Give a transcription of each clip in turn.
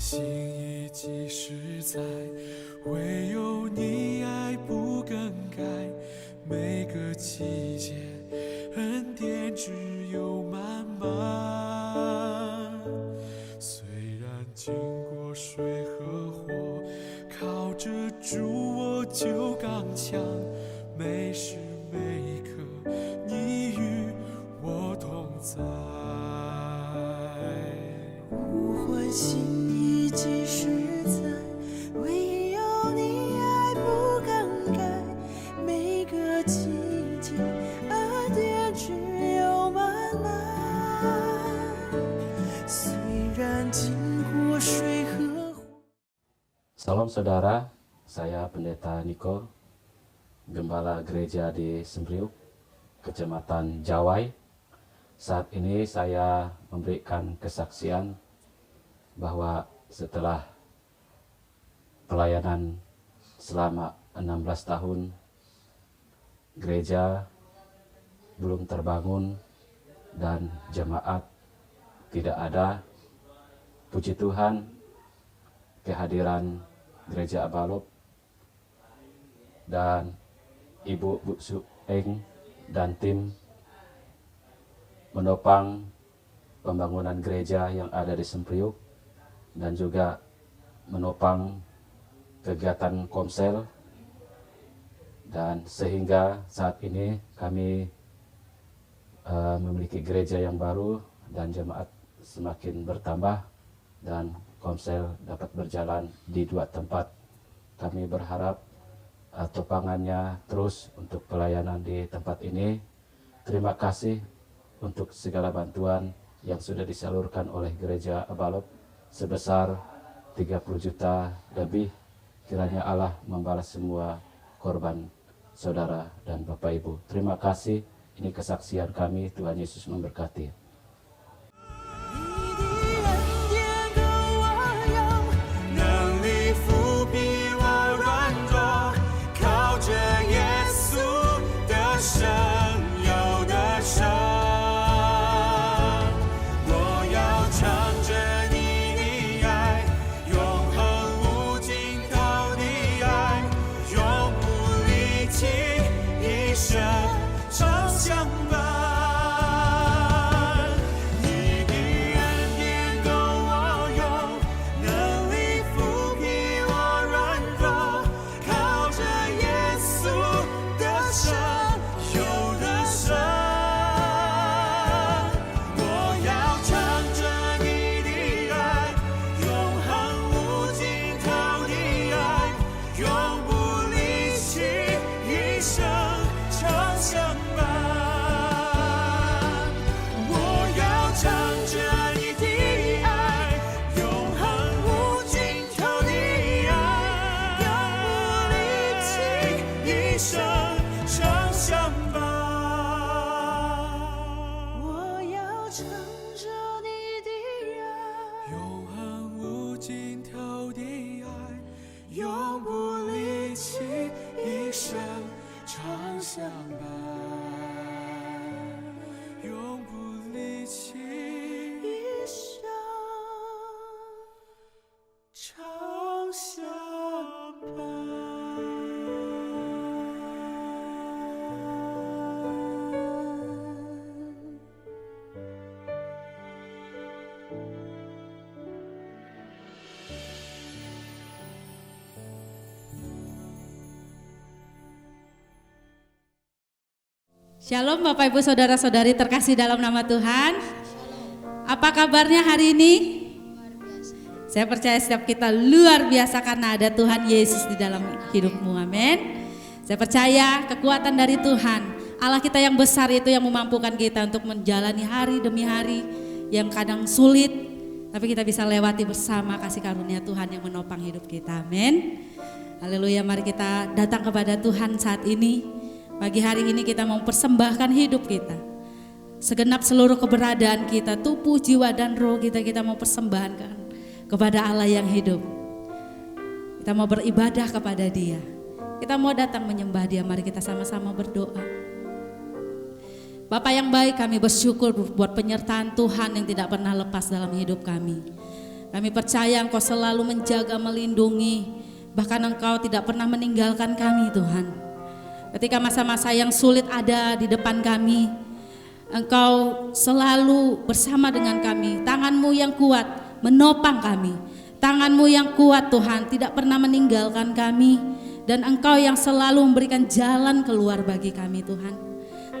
心已即实在，唯有你爱不更改，每个季节恩典只有满满。虽然经过水和火，靠着主我就刚强，每时每刻你与我同在。呼唤心意即实在，唯有你爱不更改，每个季节恩典只有满满。虽然经过水和火。 Salam saudara, saya Pendeta Niko, Gembala Gereja di Sembriuk, Kecamatan Jawai. Saat ini saya memberikan kesaksian bahwa setelah pelayanan selama 16 tahun, gereja belum terbangun dan jemaat tidak ada. Puji Tuhan, kehadiran Gereja Abalop dan Ibu Buksu Eng dan tim menopang pembangunan gereja yang ada di Sempriuk dan juga menopang kegiatan komsel, dan sehingga saat ini kami memiliki gereja yang baru dan jemaat semakin bertambah dan komsel dapat berjalan di 2 tempat. Kami berharap topangannya terus untuk pelayanan di tempat ini. Terima kasih untuk segala bantuan yang sudah disalurkan oleh Gereja Abalop sebesar 30 juta lebih. Kiranya Allah membalas semua korban saudara dan Bapak Ibu. Terima kasih. Ini kesaksian kami. Tuhan Yesus memberkati. 'Shalom Bapak Ibu Saudara-saudari terkasih dalam nama Tuhan. Apa kabarnya hari ini? Saya percaya setiap kita luar biasa karena ada Tuhan Yesus di dalam hidupmu, amin. Saya percaya kekuatan dari Tuhan, Allah kita yang besar itu yang memampukan kita untuk menjalani hari demi hari yang kadang sulit, tapi kita bisa lewati bersama kasih karunia Tuhan yang menopang hidup kita, amin. Haleluya, mari kita datang kepada Tuhan saat ini. Pagi hari ini kita mau persembahkan hidup kita, segenap seluruh keberadaan kita, tubuh, jiwa dan roh kita mau persembahkan kepada Allah yang hidup. Kita mau beribadah kepada Dia, kita mau datang menyembah Dia. Mari kita sama-sama berdoa. Bapa yang baik, kami bersyukur buat penyertaan Tuhan yang tidak pernah lepas dalam hidup kami. Kami percaya Engkau selalu menjaga, melindungi, bahkan Engkau tidak pernah meninggalkan kami Tuhan. Ketika masa-masa yang sulit ada di depan kami, Engkau selalu bersama dengan kami. Tangan-Mu yang kuat menopang kami. Tangan-Mu yang kuat Tuhan tidak pernah meninggalkan kami. Dan Engkau yang selalu memberikan jalan keluar bagi kami Tuhan.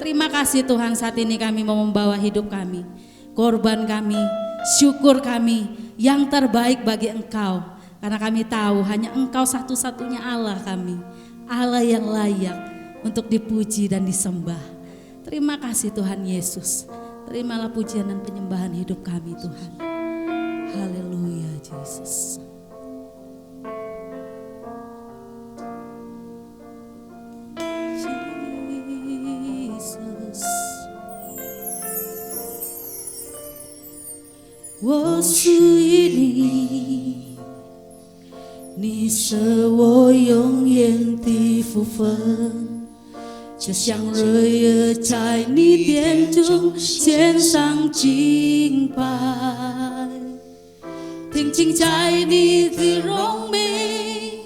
Terima kasih Tuhan, saat ini kami mau membawa hidup kami, korban kami, syukur kami yang terbaik bagi Engkau. Karena kami tahu hanya Engkau satu-satunya Allah kami, Allah yang layak untuk dipuji dan disembah. Terima kasih Tuhan Yesus. Terimalah pujian dan penyembahan hidup kami Tuhan. Haleluya Yesus. Yesus. 我属于你，你是我永远的福分，就像日月在你殿中献上敬拜，定睛在你的荣美，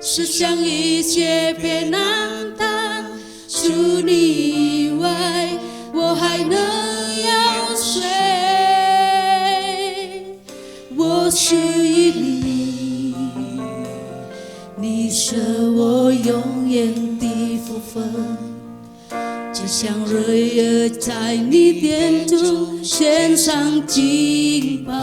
世上一切别难当，除你以外，我还能有谁？我属于你，你是我永远的福分，就像日月在你殿中献上敬拜，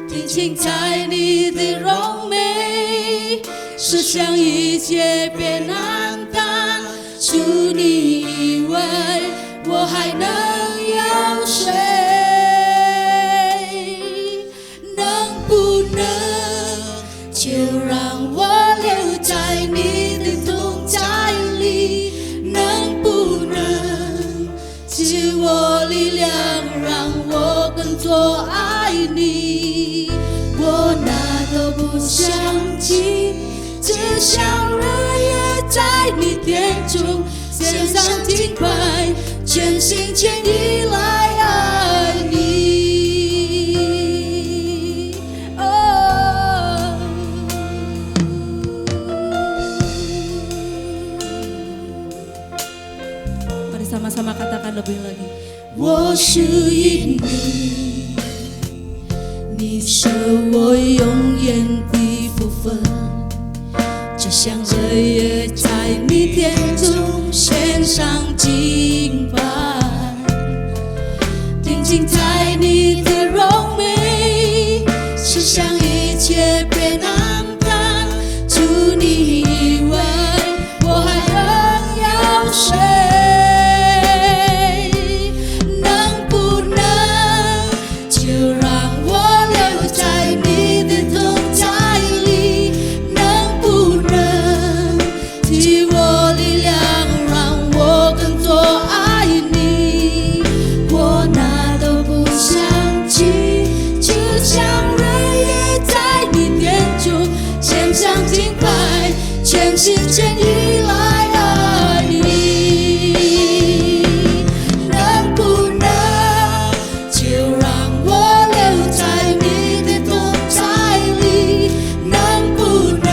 定睛在你的荣美，世上一切别难当，除你以外，我还能有谁？就让我留在你的同在里，能不能赐我力量，让我更多爱你？我哪都不想记，只想日夜在你殿中献上敬拜，全心全意来爱你。Sama-sama katakan lebih lagi. 我属于你，你是我永远的福分，就像日月在你殿中献上敬拜，定睛在你的荣美，世上一切别难当，除你以外，我还能有谁？全心全意来爱你，能不能就让我留在你的同在里？能不能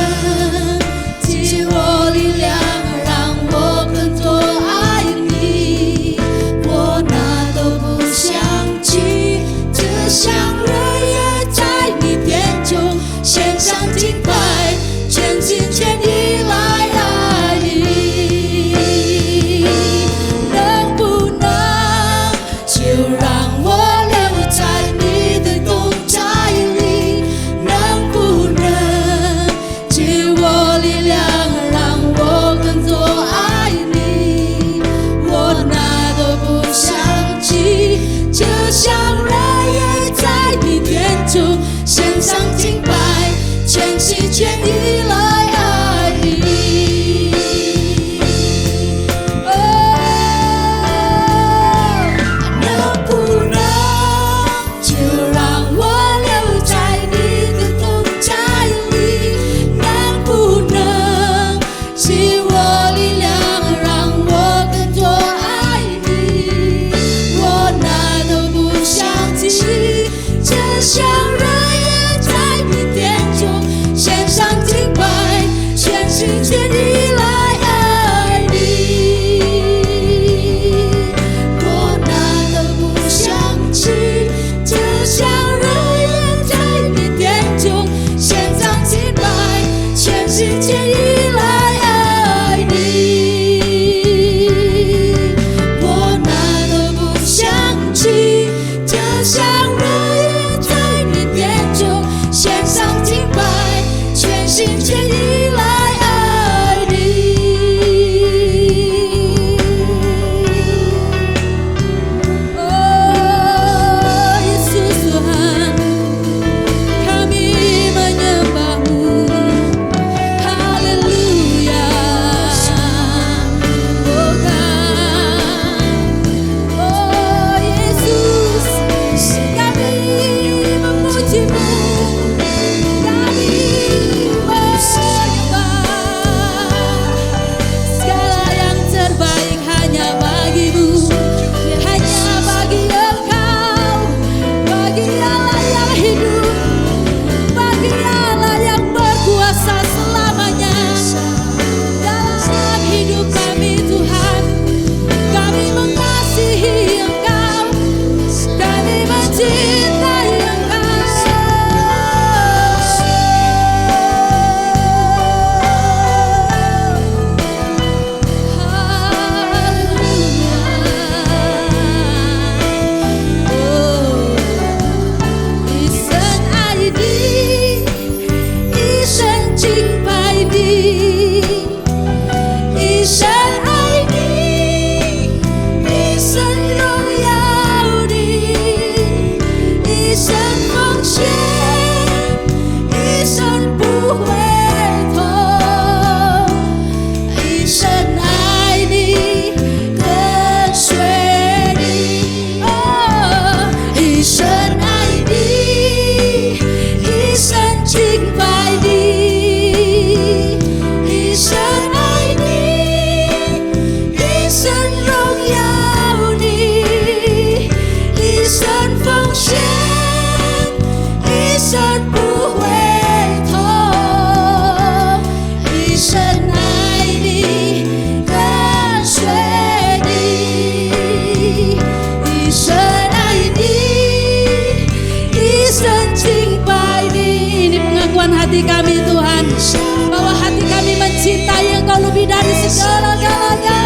给我力量，让我更多爱你？我哪都不想去，只想日夜在你殿中献上敬拜，全心全意。像日夜在神爱你，一生敬拜你，一生爱你，一生荣耀你，一生奉献，一生不回头，一生爱你，跟随你，一生爱你，一生敬拜你。Ini pengakuan hati kami Tuhan, bahwa hati kami mencintai Engkau lebih dari segala-galanya.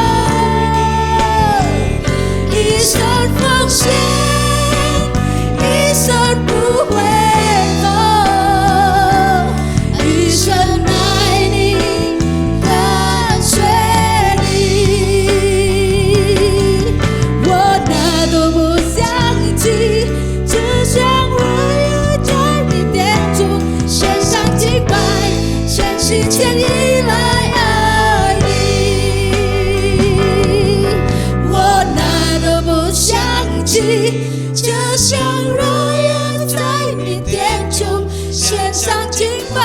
一生奉献，一生不回头，一生爱你，跟随你。我哪都不想起，只想我要在你殿中献上敬拜，全心全意来爱你。我哪都不想起，只想若要在你殿中献上敬拜，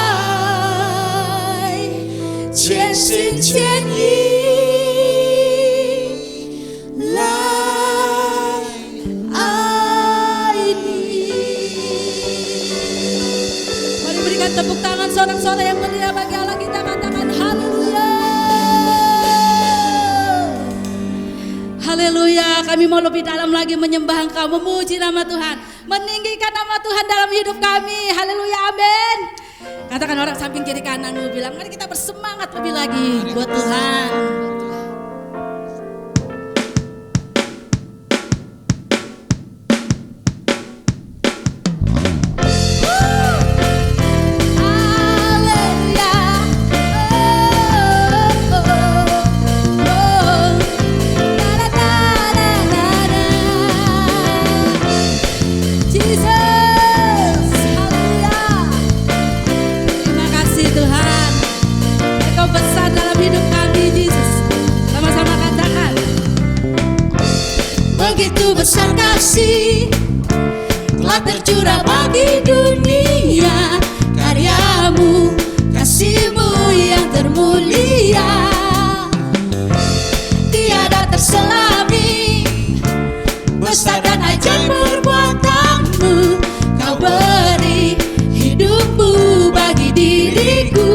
全心全意来爱你。Mari berikan tepuk tangan sorak-sorak yang meriah bagi Allah kita, katakan haleluya. Haleluya, kami mau lebih dalam lagi menyembah Engkau, memuji nama Tuhan, meninggikan nama Tuhan dalam hidup kami. Haleluya, amin. Katakan orang samping kiri kananmu, bilang mari kita bersemangat lebih lagi buat Tuhan. Haleluya. Oh, oh, oh. Da, da, da, da, da. Jesus, haleluya. Terima kasih Tuhan, Engkau besar dalam hidup kami Yesus. Sama-sama katakan, begitu besar kasih telah tercurah bagi dunia, karyamu, kasihmu yang termulia, tiada terselami, besar dan ajaib perbuatanmu, kau beri hidupmu bagi diriku,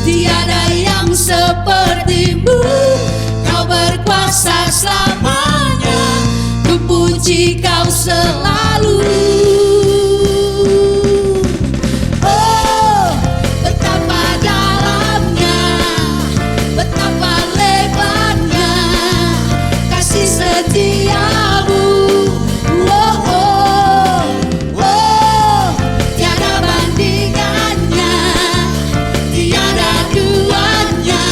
tiada yang sepertimu, kau berkuasa selamanya, ku puji kau selalu. Oh, betapa dalamnya, betapa lebarnya kasih setiamu. Oh, oh, oh, tiada bandingannya, tiada duanya,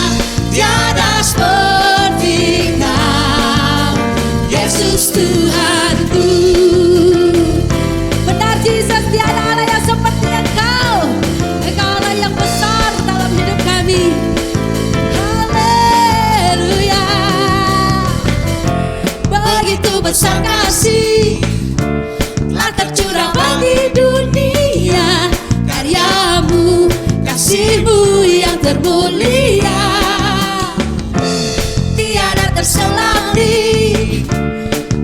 tiada seperti kau, Yesus Tuhanku. Benar Jesus, tiada Allah yang seperti Engkau. Engkau Allah yang besar dalam hidup kami. Haleluya. Begitu besar kasih telah tercurah bagi dunia, karyamu, kasihmu yang termulia, tiada terselami,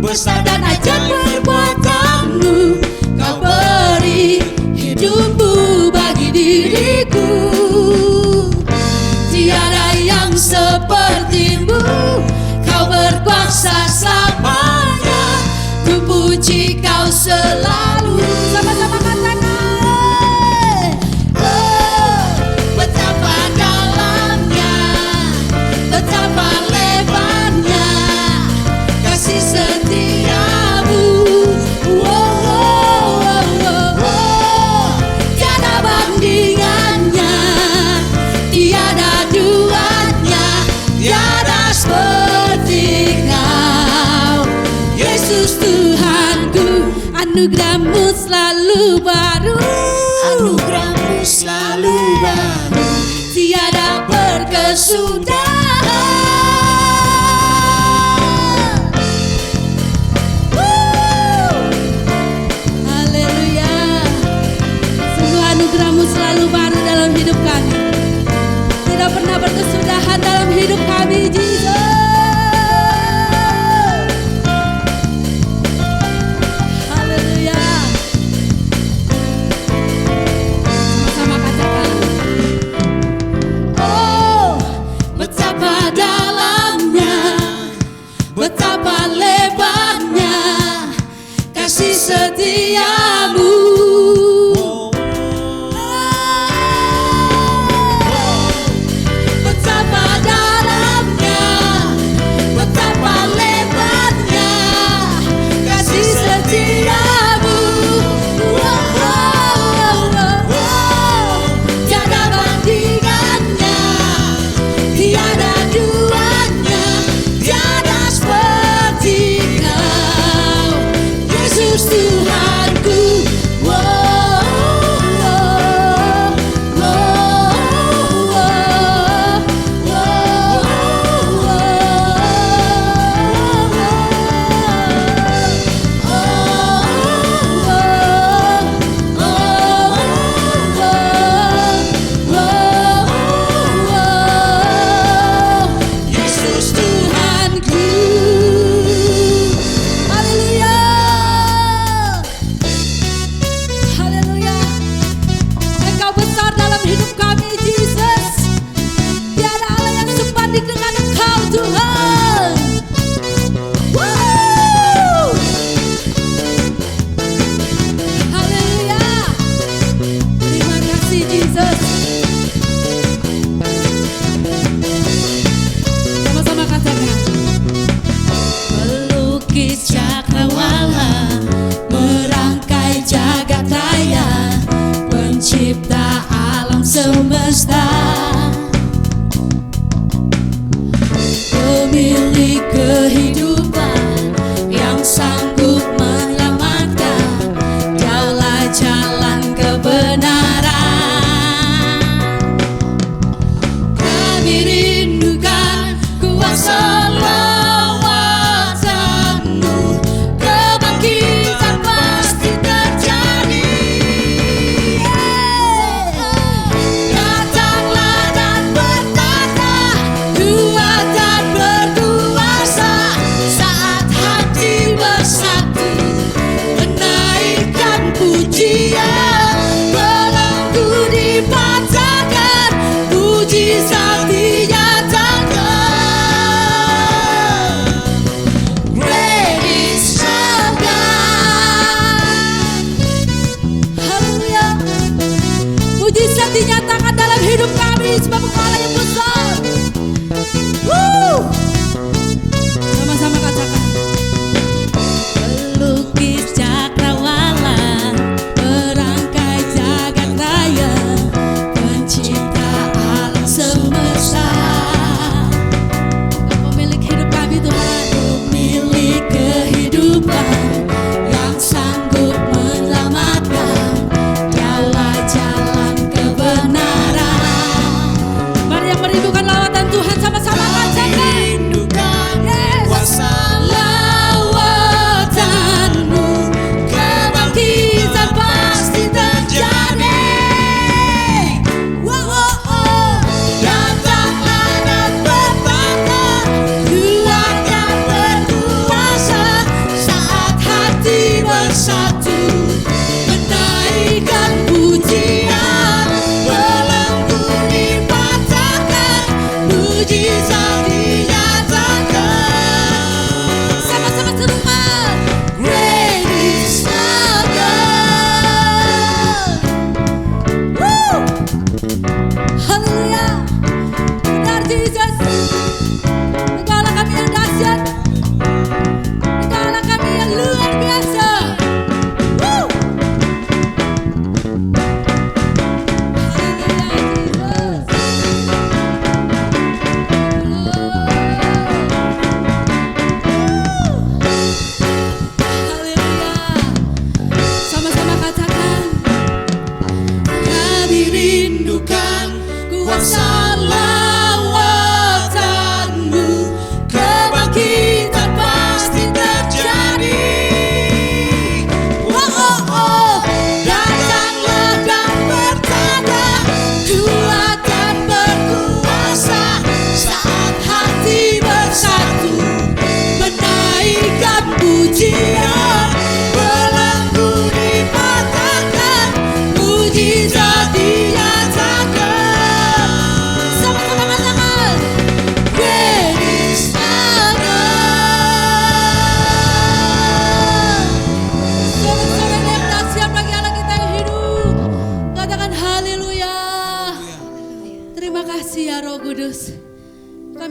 besar dan ajaib perbuatanmu, kau beri hidupmu bagi diriku, tiada yang sepertimu, kau berkuasa selamanya, ku puji kau selalu. Sama-sama katakan, oh, betapa dalamnya, betapa lebarnya kasih setiamu. Oh, oh, oh, oh, oh. Tiada bandingannya, tiada duanya, tiada seperti kau, Yesus Tuhanku. Anugerahmu selalu baru, anugerahmu selalu baru, tiada berkesudahan.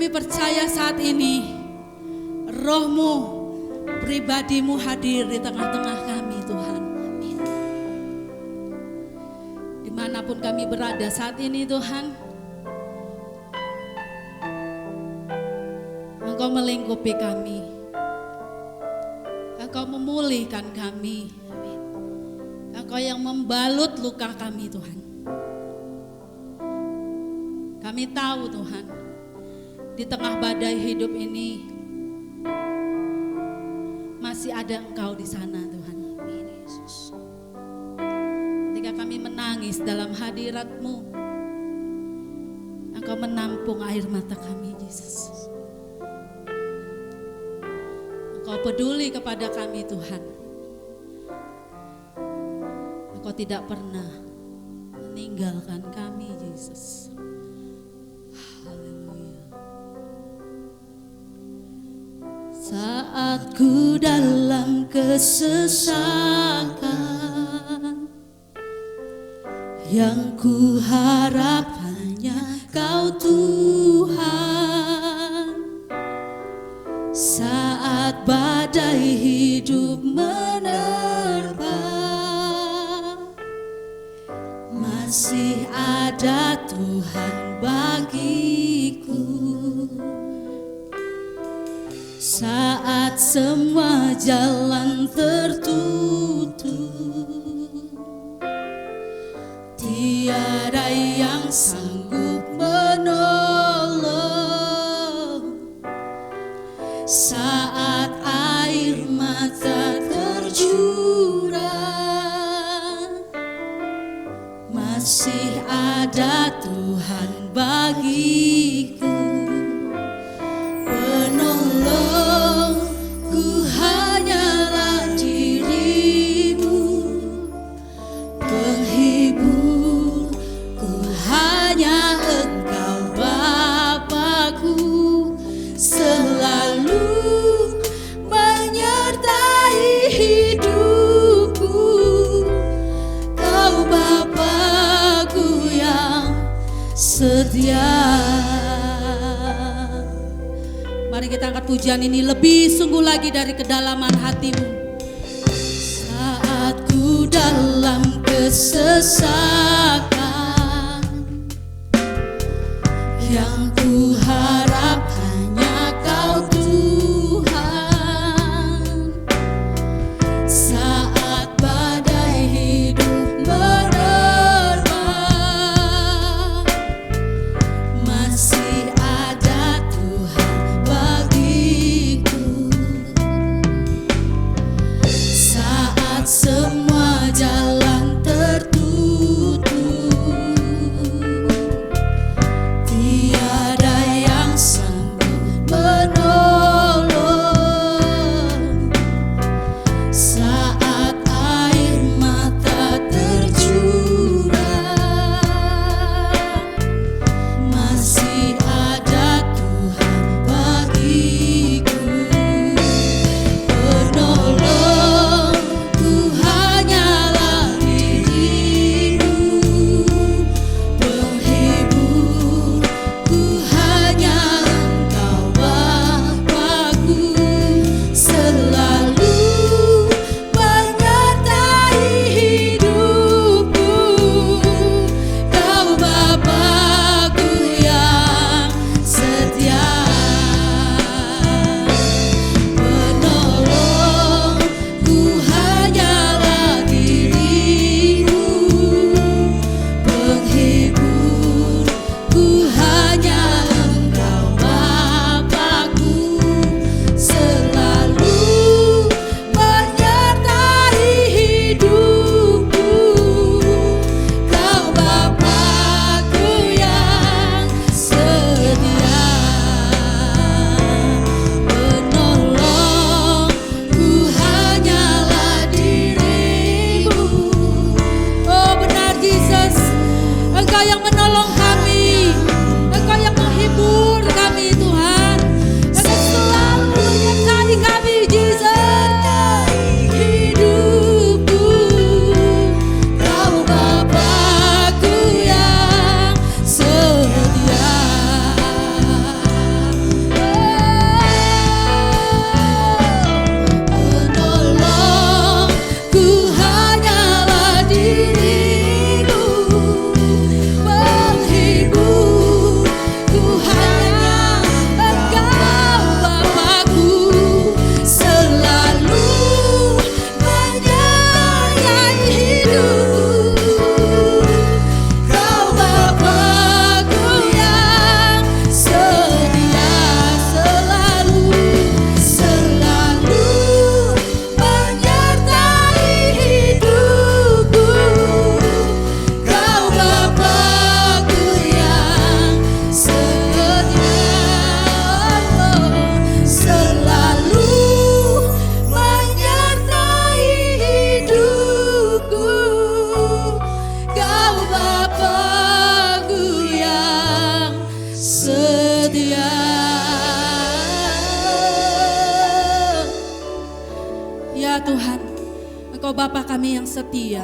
Kami percaya saat ini Roh-Mu, pribadi-Mu hadir di tengah-tengah kami Tuhan. Dimanapun kami berada saat ini Tuhan, Engkau melingkupi kami, Engkau memulihkan kami, Engkau yang membalut luka kami Tuhan. Kami tahu Tuhan, di tengah badai hidup ini masih ada Engkau di sana Tuhan. Yesus. Ketika kami menangis dalam hadirat-Mu, Engkau menampung air mata kami Yesus. Engkau peduli kepada kami Tuhan. Engkau tidak pernah meninggalkan kami Yesus. Haleluya. Saat ku dalam kesesakan, yang ku harap hanya Kau Tuhan. Saat badai hidup menerpa, masih ada Tuhan bagiku. Saat semua jalan tertutup, tiada yang sanggup menolong. Saat air mata tercurah, masih ada Tuhan bagiku. Penolongku hanyalah diri-Mu, penghiburku hanya Engkau Bapa-Ku, selalu menyertai hidupku. Kau Bapa-Ku yang setia. Mari kita angkat pujian ini lebih sungguh lagi dari kedalaman hati-Mu. Saat ku dalam kesesakan, yang ku harap hanya Kau Tuhan. Saat badai hidup menerpa, masih ada Tuhan bagiku. Saat semua jalan tertutup, Engkau Bapa kami yang setia.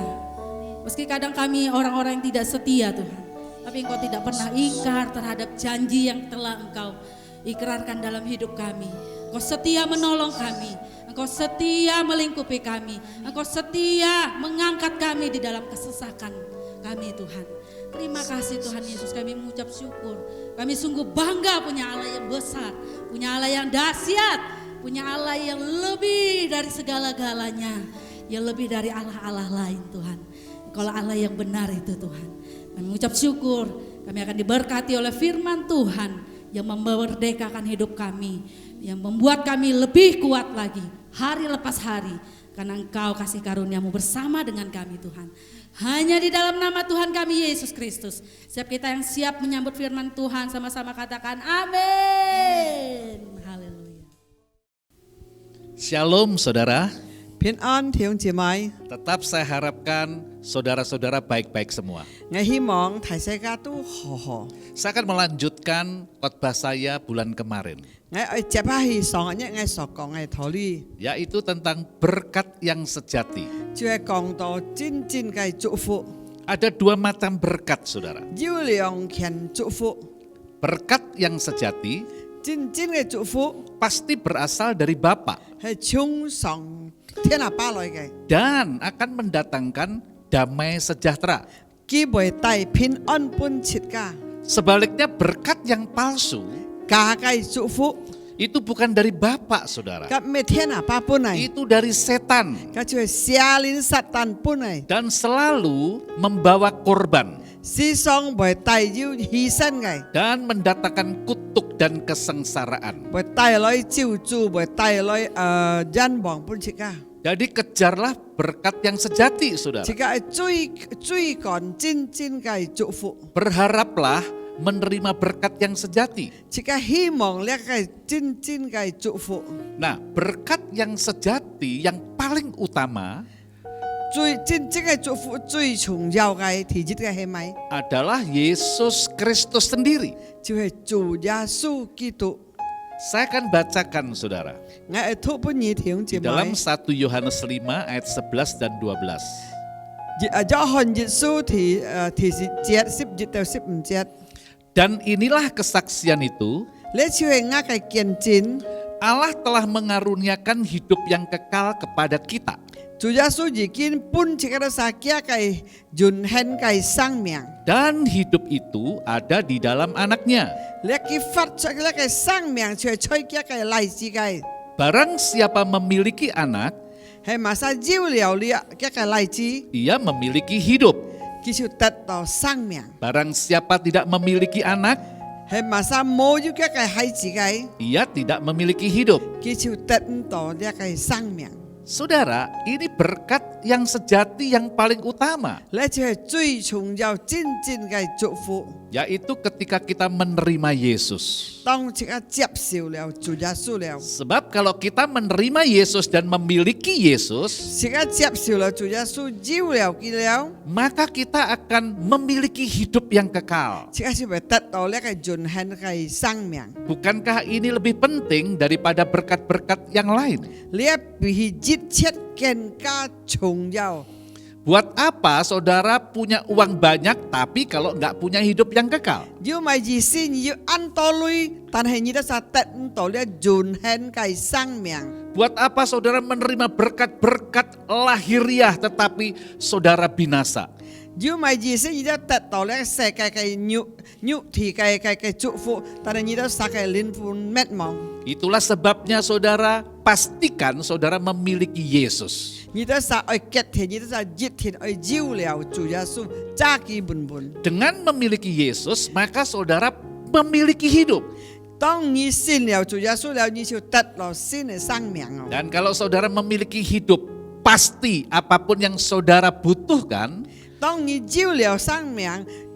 Meski kadang kami orang-orang yang tidak setia Tuhan, tapi Engkau tidak pernah ingkar terhadap janji yang telah Engkau ikrarkan dalam hidup kami. Engkau setia menolong kami, Engkau setia melingkupi kami, Engkau setia mengangkat kami di dalam kesesakan kami Tuhan. Terima kasih Tuhan Yesus, kami mengucap syukur. Kami sungguh bangga punya Allah yang besar, punya Allah yang dahsyat, punya Allah yang lebih dari segala-galanya, yang lebih dari Allah-Allah lain Tuhan. Engkaulah Allah yang benar itu Tuhan. Kami mengucap syukur, kami akan diberkati oleh firman Tuhan yang memerdekakan hidup kami, yang membuat kami lebih kuat lagi hari lepas hari, karena Engkau kasih karuniamu bersama dengan kami Tuhan. Hanya di dalam nama Tuhan kami Yesus Kristus. Setiap kita yang siap menyambut firman Tuhan sama-sama katakan amin. Haleluya. Shalom saudara, 平安弟兄姐妹， tetap saya harapkan saudara-saudara baik-baik semua. 我希望大家都好好。 Saya akan melanjutkan khotbah saya bulan kemarin, 我接下去上一日所講嘅道理， yaitu tentang berkat yang sejati. 就係講到真正嘅祝福， Ada dua macam berkat saudara. 有兩件祝福， Berkat yang sejati 真正嘅祝福 pasti berasal dari Bapa 係從上天下巴來嘅， dan akan mendatangkan damai sejahtera. 佢會帶平安本切家， Sebaliknya berkat yang palsu 假嘅祝福， itu bukan dari Bapa saudara, 咁咩天下巴本嚟， itu dari setan 咁就係邪靈撒旦本嚟， dan selalu membawa korban 世上會帶要犧牲嘅， dan mendatangkan kutuk dan kesengsaraan. 會帶來救助，會帶來人亡本切家。 Jadi kejarlah berkat yang sejati saudara. 這個係最趕真正嘅祝福， Berharaplah menerima berkat yang sejati. 這個希望呢個真正嘅祝福， Nah, berkat yang sejati yang paling utama 最真正嘅祝福最重要嘅提出嘅係咪？ adalah Yesus Kristus sendiri. 就係主耶穌基督。 Saya akan bacakan saudara 我係托本兒弟兄姐 di 妹， dalam 1 Yohanes 5 ayat 11 dan 12. 約翰耶穌提示節10到15節， Dan inilah kesaksian itu, 呢就係我嘅見證。 Allah telah mengaruniakan hidup yang kekal kepada kita. 主耶穌已經本這個撒加嘅永恆嘅生命， Dan hidup itu ada di dalam anaknya. 呢個發出呢個生命就係吹嘅嘅勵志嘅。 Barang siapa memiliki anak, 係馬上照料呢一個勵志， ia memiliki hidup. 佢就得到生命。 Barang siapa tidak memiliki anak, 係馬上冇咗一個孩子嘅， ia tidak memiliki hidup. 佢就得唔到呢個生命。 Saudara, ini berkat yang sejati yang paling utama, 呢就係最重要真正嘅祝福。 yaitu ketika kita menerima Yesus. 當這個接受了主耶穌了， Sebab kalau kita menerima Yesus dan memiliki Yesus, 這個接受了主耶穌照了佢了， maka kita akan memiliki hidup yang kekal. 這個就會得到呢個永恆嘅生命。 Bukankah ini lebih penting daripada berkat-berkat yang lain? 呢比一切更加重要。 Buat apa saudara punya uang banyak tapi kalau nggak punya hidup yang kekal? 要咪意思要按多類，但係你都實得唔到呢永恆嘅生命。 Buat apa saudara menerima berkat-berkat lahiriah tetapi saudara binasa? 要咪意思你都得到呢世界嘅肉體嘅祝福，但係你都實嘅靈魂滅亡。 Itulah sebabnya saudara pastikan saudara memiliki Yesus. 你都實愛結田，你都實熱田愛照料主耶穌，揸基本本。 Dengan memiliki Yesus maka saudara memiliki hidup. 當你信了主耶穌了，你就得了新嘅生命哦。 Dan kalau saudara memiliki hidup, pasti apapun yang saudara butuhkan 當你照了生命，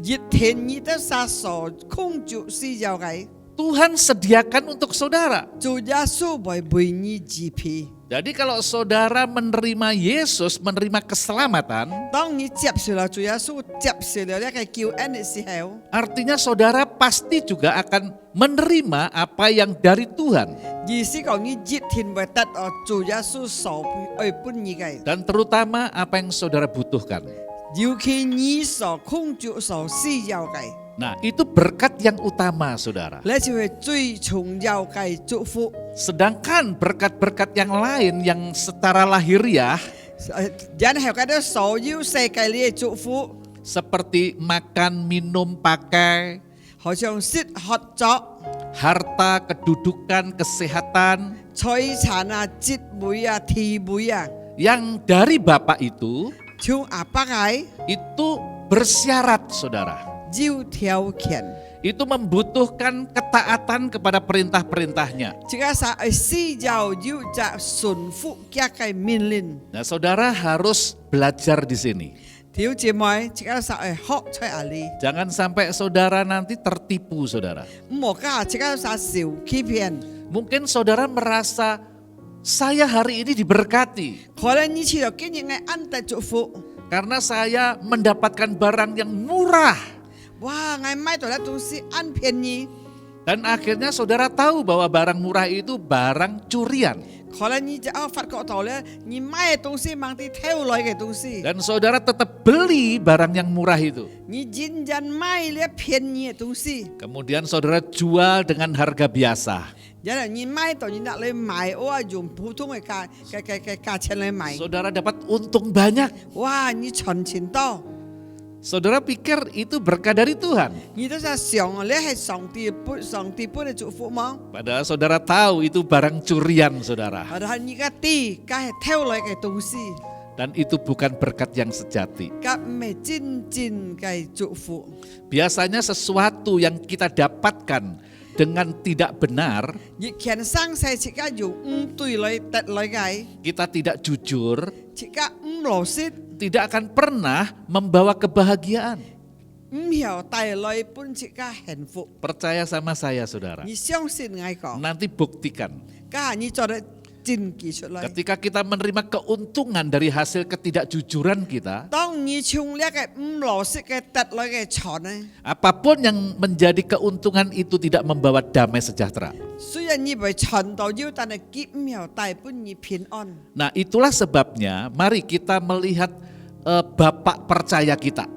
熱田你都實所控住需要嘅， Tuhan sediakan untuk saudara. 主耶穌會為你支配。Jadi kalau saudara menerima Yesus, menerima keselamatan, 當你接受了主耶穌，接受了呢個救恩嘅時候， artinya saudara pasti juga akan menerima apa yang dari Tuhan. 意思講你一定會得到主耶穌所愛本意嘅， Dan terutama apa yang saudara butuhkan. 尤其你所控制所需要嘅， Nah, itu berkat yang utama, saudara. 呢就係最重要嘅祝福。 Sedangkan berkat-berkat yang lain yang secara lahiriah, 然後嗰啲所有世界嘅祝福， seperti makan, minum, pakai, 好像食喝作、 harta, kedudukan, kesehatan, 財產啊、職位啊、地位啊， yang dari Bapa itu 像阿伯嘅 itu bersyarat, saudara. 有條件。 Itu membutuhkan ketaatan kepada perintah-perintahnya. 這個係需要有着順服嘅嘅命令。 Nah, saudara harus belajar di sini. 條姐妹，這個係學出嚟哩， Jangan sampai saudara nanti tertipu, saudara. 唔好教這個係受欺騙。 Mungkin saudara merasa saya hari ini diberkati 可能你去到今日嘅安得祝福， karena saya mendapatkan barang yang murah. 哇！我買到嘅東西安便宜， Dan akhirnya saudara tahu bahwa barang murah itu barang curian. 可能你就發覺到咧，你買嘅東西mang啲偷來嘅東西， Dan saudara tetap beli barang yang murah itu. 你認真買咧便宜嘅東西， Kemudian saudara jual dengan harga biasa. 然後你買到你拿嚟買，哇！用普通嘅價錢嚟買， Saudara dapat untung banyak. 哇！你賺錢多。 Saudara pikir itu berkah dari Tuhan. 你都係想咧係上帝本嘅祝福嗎？ Padahal saudara tahu itu barang curian, saudara. 係你嘅啲，梗係偷來嘅東西， Dan itu bukan berkat yang sejati. 咁唔係真正嘅祝福。 Biasanya sesuatu yang kita dapatkan dengan tidak benar, 越強生勢，自家用對來得來嘅， kita tidak jujur, 自家唔老實， tidak akan pernah membawa kebahagiaan. 唔曉帶來本自家幸福。 Percaya sama saya, saudara. 你相信我講， Nanti buktikan. 家你做得真記出來。 Ketika kita menerima keuntungan dari hasil ketidakjujuran kita, 當你從呢個唔老實嘅得來嘅錢呢， apapun yang menjadi keuntungan itu tidak membawa damai sejahtera. 雖然你被賺到腰，但係結唔曉帶本你平安。 Nah, itulah sebabnya mari kita melihat Bapak percaya kita.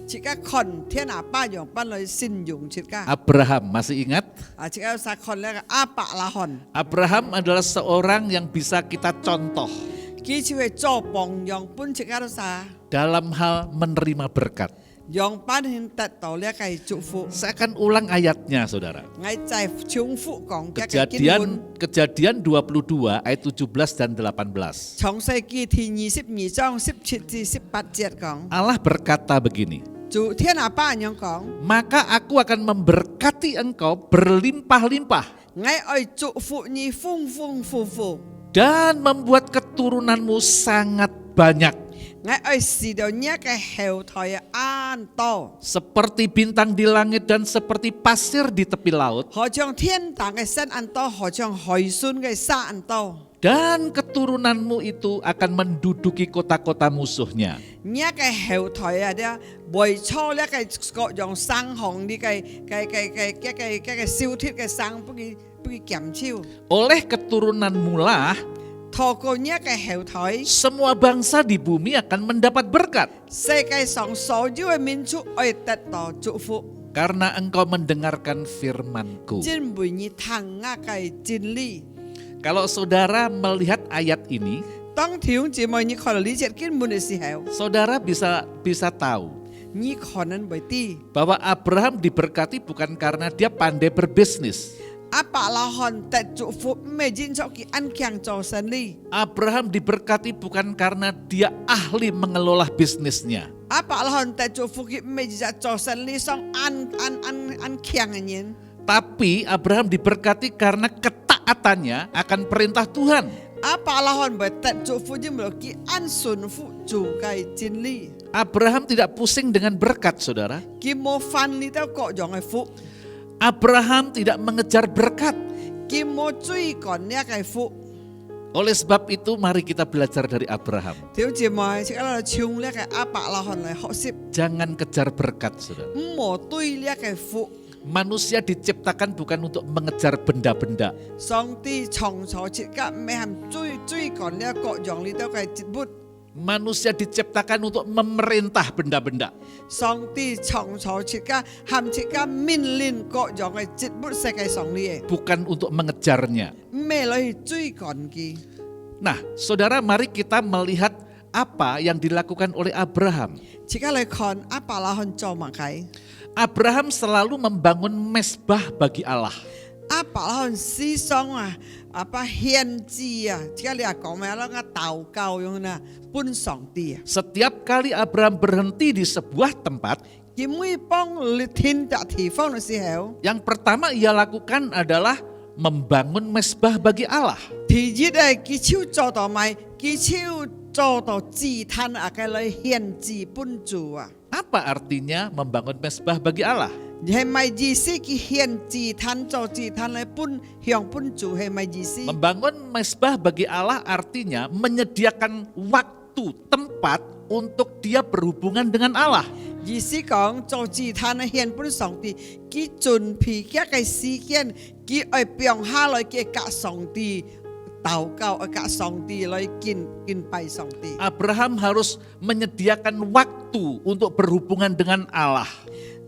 自家看天阿爸用班來信用自家。 Abraham, masih ingat? 自家實看呢個阿伯拉罕， Abraham adalah seorang yang bisa kita contoh 佢就係做榜樣，本自家都曬， dalam hal menerima berkat. 讓班人得到呢個祝福。 Saya akan ulang ayatnya, saudara. 我再重複講一個經文， Kejadian 22 ayat 17 dan 18. 創世記第22章17至18節講， Allah berkata begini, 主天阿爸咁樣講， maka aku akan memberkati engkau berlimpah-limpah 我愛祝福你豐豐富富， dan membuat keturunanmu sangat banyak. 我愛使到呢個後台安多， Seperti bintang di langit dan seperti pasir di tepi laut. 好像天堂嘅山安多，好像海水嘅沙安多。 Dan keturunanmu itu akan menduduki kota-kota musuhnya. 呢個後台啊，啲未錯呢個各樣生行呢個燒鐵嘅生，不佢減少。 Oleh keturunanmu lah, 透過呢個後台， semua bangsa di bumi akan mendapat berkat. 世界上所有嘅民族可以得到祝福。 Karena engkau mendengarkan firmanku. 因為你聽我嘅真理。 Kalau saudara melihat ayat ini, 當弟兄姊妹你看到呢隻經文嘅時候， saudara bisa tahu 你可能會知 bahwa Abraham diberkati bukan karena dia pandai berbisnis. 阿伯拉罕得祝福，唔係因咗佢安強做生意。 Abraham diberkati bukan karena dia ahli mengelola bisnisnya. 阿伯拉罕得祝福，佢唔係因做生意上安強嘅人。 Tapi Abraham diberkati karena ketaatannya akan perintah Tuhan. 阿伯拉罕會得祝福，因為佢按順服主嘅真理， Abraham tidak pusing dengan berkat, saudara. 佢冇犯呢啲各樣嘅福， Abraham tidak mengejar berkat. 佢冇追趕呢個福。Oleh sebab itu mari kita belajar dari Abraham. 弟兄姐妹，即係我哋唱呢個阿伯拉罕嚟學習， Jangan kejar berkat, saudara. 唔好對呢個福。 Manusia diciptakan bukan untuk mengejar benda-benda. 上帝創造設計咩係最趕呢各樣你都係節目。 Manusia diciptakan untuk memerintah benda-benda. 上帝創造設計含設計命令各樣嘅節目世界上呢嘢， Bukan untuk mengejarnya. 咩嚟追趕嘅？ Nah, saudara, mari kita melihat apa yang dilakukan oleh Abraham. 而家嚟看阿伯拉罕做乜嘅？ Abraham selalu membangun mesbah bagi Allah. 阿伯拉罕思想啊，阿伯獻祭啊，而家你話講咩啦？個禱告用啊，本上帝啊， Setiap kali Abraham berhenti di sebuah tempat, 佢每幫你天達地方嘅時候， yang pertama ia lakukan adalah membangun mesbah bagi Allah. 第一係佢手做到咪，佢手做到祭壇啊，嘅嚟獻祭本主啊。 Apa artinya membangun mesbah bagi Allah? 係咪意思佢獻祭壇做祭壇嚟本向本主係咪意思？ Membangun mesbah bagi Allah artinya menyediakan waktu, tempat untuk dia berhubungan dengan Allah. 意思講做祭壇嚟獻本上帝，佢準備一個時間，佢愛表下來嘅甲上帝禱告，甲上帝來敬拜上帝。 Abraham harus menyediakan waktu untuk berhubungan dengan Allah.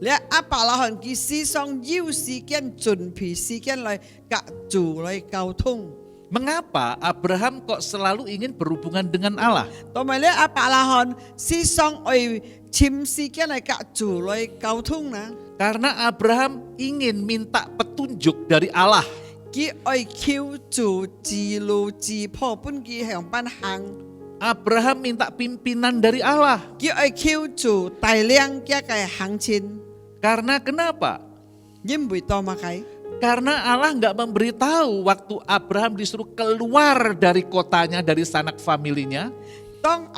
你阿伯拉罕佢思想要時間準備時間嚟甲主嚟溝通。 Mengapa Abraham kok selalu ingin berhubungan dengan Allah? 同埋咧，阿伯拉罕思想愛簽時間嚟甲主嚟溝通呢？ Karena Abraham ingin minta petunjuk dari Allah. 佢愛求主指路指破本佢向班行， Abraham minta pimpinan dari Allah. 佢愛求主帶領佢嘅行前， Karena kenapa? 因為多乜嘅？ Karena Allah nggak memberitahu waktu Abraham disuruh keluar dari kotanya, dari sanak familinya. 當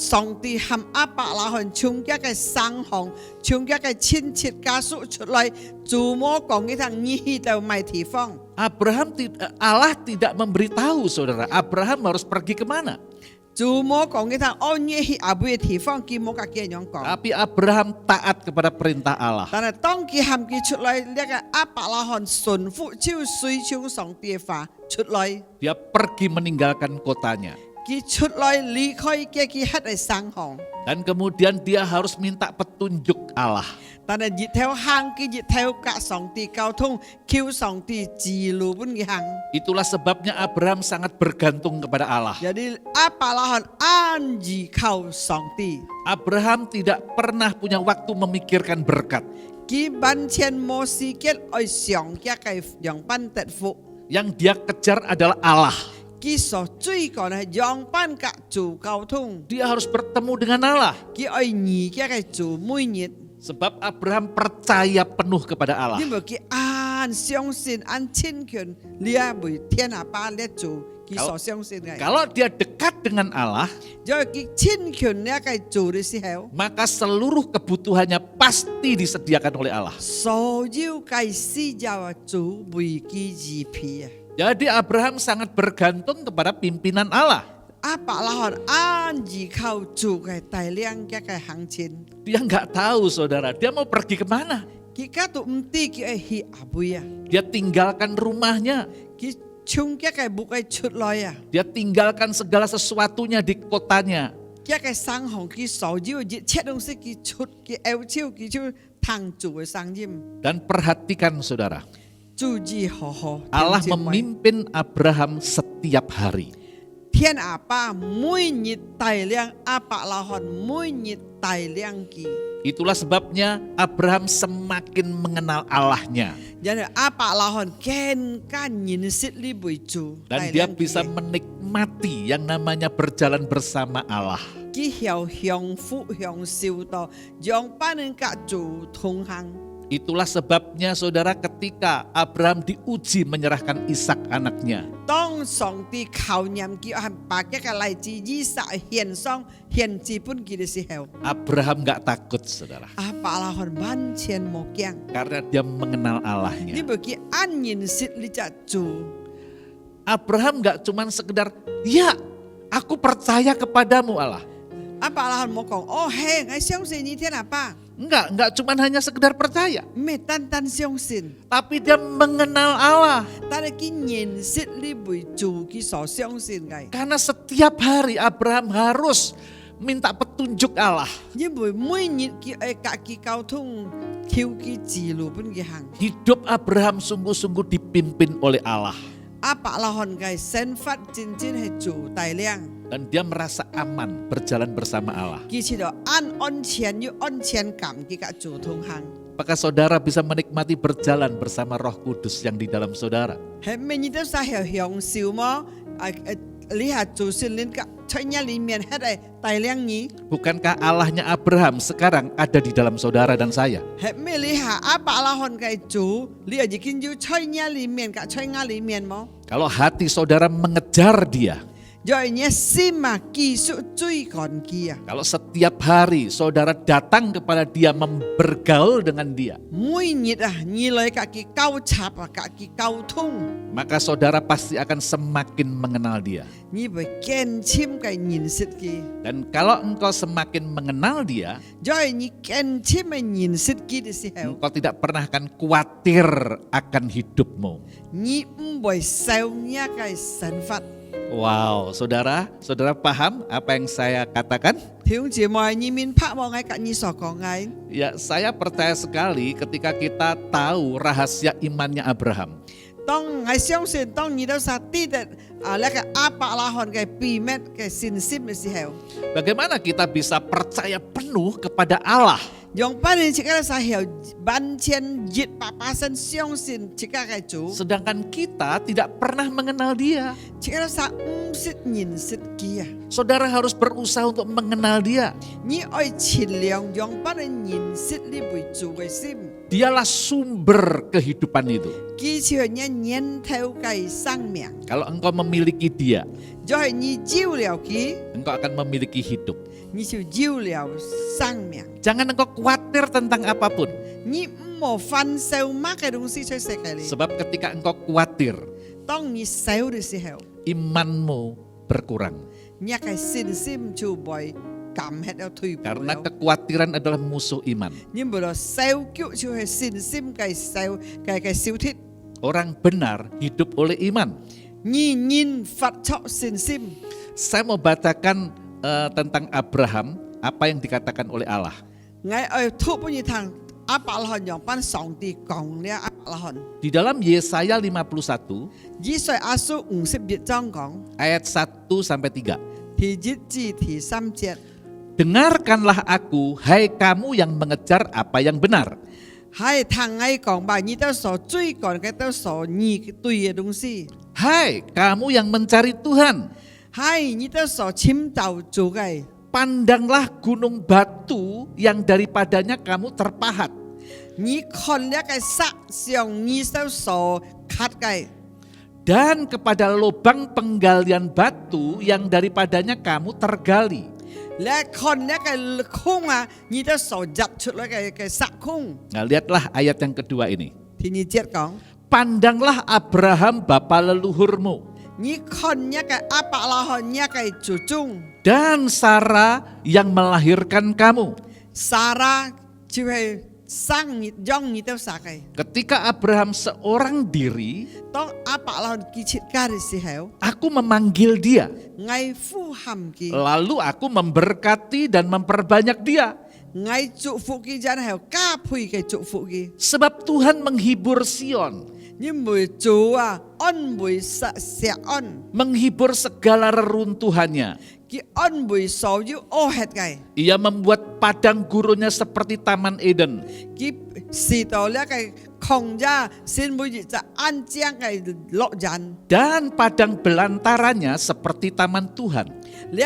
上帝含阿伯拉罕從佢嘅生行，從佢嘅親切家屬出嚟，主冇講佢趟你去到咩地方。 Allah tidak memberitahu, saudara. Abraham harus pergi kemana? 主冇講佢趟哦，你去阿妹嘅地方，佢冇甲佢樣講。 Tapi Abraham taat kepada perintah Allah. 但係當佢含佢出嚟，呢個阿伯拉罕順服就隨從上帝嘅話出嚟， Dia pergi meninggalkan kotanya. 佢出嚟離開佢喺嘅生行， Dan kemudian dia harus minta petunjuk Allah. 但係日頭行佢日頭甲上帝溝通，求上帝指路本嘅行。 Itulah sebabnya Abraham sangat bergantung kepada Allah. Jadi阿伯拉罕安依靠上帝， Abraham tidak pernah punya waktu memikirkan berkat. 佢完全冇時間愛想一個樣板得福。 Yang dia kejar adalah Allah. 佢所追趕係樣板甲主溝通， Dia harus bertemu dengan Allah. 佢愛依一個主每日。 Sebab Abraham percaya penuh kepada Allah. 因為佢相信親權，你啊為天下爸呢做佢所相信嘅。 Kalau dia dekat dengan Allah, 因為佢親權呢個做嘅時候， maka seluruh kebutuhannya pasti disediakan oleh Allah. 所有嘅需要啊主為佢預備啊。 Jadi Abraham sangat bergantung kepada pimpinan Allah. 阿伯拉罕安依靠主嘅帶領一個行前， Dia nggak tahu, saudara, dia mau pergi kemana. 佢家都唔知佢係去阿妹啊， Dia tinggalkan rumahnya, 佢從一個木嘅出來啊， dia tinggalkan segala sesuatunya di kotanya. 一個生行佢所有一切東西佢出佢拗超佢就攤主嘅聲音， Dan perhatikan, saudara, 注意好好。 Allah 弟兄姊妹 memimpin Abraham setiap hari. 天阿爸每日帶領阿伯拉罕，每日帶領佢。 Itulah sebabnya Abraham semakin mengenal Allahnya. 因為阿伯拉罕更加認識呢位主， Dan dia bisa menikmati yang namanya berjalan bersama Allah. 佢享福享受到，讓班人甲主同行。 Itulah sebabnya, saudara, ketika Abraham diuji menyerahkan Ishak anaknya. 當上帝考驗佢係把一個嚟自以撒獻上獻祭本佢嘅時候， Abraham gak takut, saudara. 阿伯拉罕完全冇驚， Karena dia mengenal 因 Allahnya. 為佢認識呢隻主。Abraham gak cuman sekedar, ya aku percaya kepadamu Allah. 阿爸拉冇講，哦係，我相信你天阿爸， Enggak cuman hanya sekedar percaya. 唔係單單相信， Tapi dia mengenal Allah. 但係佢認識你為主佢所相信嘅， Karena setiap hari Abraham harus minta petunjuk Allah. 因為每日佢愛甲佢溝通，求佢指路本嘅行。 Hidup Abraham sungguh-sungguh dipimpin oleh Allah. 阿爸拉漢嘅生活真正係主帶領， Dan dia merasa aman berjalan bersama Allah. 佢知道安全有安全感，佢甲主同行。 Apakah saudara bisa menikmati berjalan bersama Roh Kudus yang di dalam saudara? 係每日都係享受麼？你係主聖靈嘅在你裡面係嚟帶領你。 Bukankah Allahnya Abraham sekarang ada di dalam saudara dan saya? 係咩？你係阿爸拉漢嘅主，你係已經要在你裡面嘅在我裡面麼？ Kalau hati saudara mengejar dia, 在你心啊，繼續追趕佢啊！ kalau setiap hari saudara datang kepada dia, bergaul dengan dia, 每日啊，你來甲佢交插啊，甲佢溝通， maka saudara pasti akan semakin mengenal dia. 你會更深嘅認識佢。 Dan kalau engkau semakin mengenal dia, 在你更深嘅認識佢嘅時候， engkau tidak pernah akan khawatir akan hidupmu. 你唔會受你嘅生活。 Wow, saudara paham apa yang saya katakan? 弟兄姊妹，你明白我喺甲你所講嘅？ Ya, saya percaya sekali ketika kita tahu rahasia imannya Abraham. 當我相信，當你都實知道那個阿伯拉罕嘅秘密嘅信心嘅時候， Bagaimana kita bisa percaya penuh kepada Allah? 用班人這個時候完全100%相信這個嘅主， Sedangkan kita tidak pernah mengenal dia. 這個時候唔識認識佢啊！ Saudara harus berusaha untuk mengenal dia. 你愛盡量用班人認識你為主嘅心， Dialah sumber kehidupan itu. 佢就係你源頭嘅生命， Kalau engkau memiliki dia, 就係你有了佢， engkau akan memiliki hidup. 你就有了生命。 Jangan engkau khawatir tentang apapun. 你唔好犯受乜嘅東西出世界裏。 Sebab ketika engkau khawatir, 當你受嘅時候， imanmu berkurang. 你嘅信心就會減喺度退步 Karena 了。 kekhawatiran adalah musuh iman. 你冇咗受腳就係信心嘅小鐵， Orang benar hidup oleh iman. 你人發出信心。 Saya mau bacakan tentang Abraham, apa yang dikatakan oleh Allah. 我愛突破你聽阿伯拉罕用班上帝講了阿伯拉罕， Di dalam Yesaya 51 以賽亞書51章講 ayat 1-3. 第一至第三節， Dengarkanlah aku, hai kamu yang mengejar apa yang benar. 係聽我講吧，你都所追趕嘅都所你對嘅東西， Hai kamu yang mencari Tuhan, 係你都所尋找主嘅。 pandanglah gunung batu yang daripadanya kamu terpahat. 你看那個石上你手所砍嘅， Dan kepada lubang penggalian batu yang daripadanya kamu tergali. 你看那個空啊，你都所掘出來嘅石空。 Nah, lihatlah ayat yang kedua ini. 第二節講， Pandanglah Abraham bapa leluhurmu 你看那個阿伯拉罕那個祖宗， dan Sarah yang melahirkan kamu. 撒拉就係生你讓你都殺嘅。 Ketika Abraham seorang diri, 當阿伯拉罕結切家嘅時候， aku memanggil dia. 我呼喊佢， Lalu aku memberkati dan memperbanyak dia. 我祝福佢，然後加倍嘅祝福佢。 Sebab Tuhan menghibur Sion, 你每做啊，安慰石安， menghibur segala reruntuhannya. 佢安慰所有惡血嘅。 Ia membuat padang gurunnya seperti Taman Eden. 佢使到呢個曠野，先每日就安靜嘅樂園。 Dan padang belantaranya seperti Taman Tuhan. 呢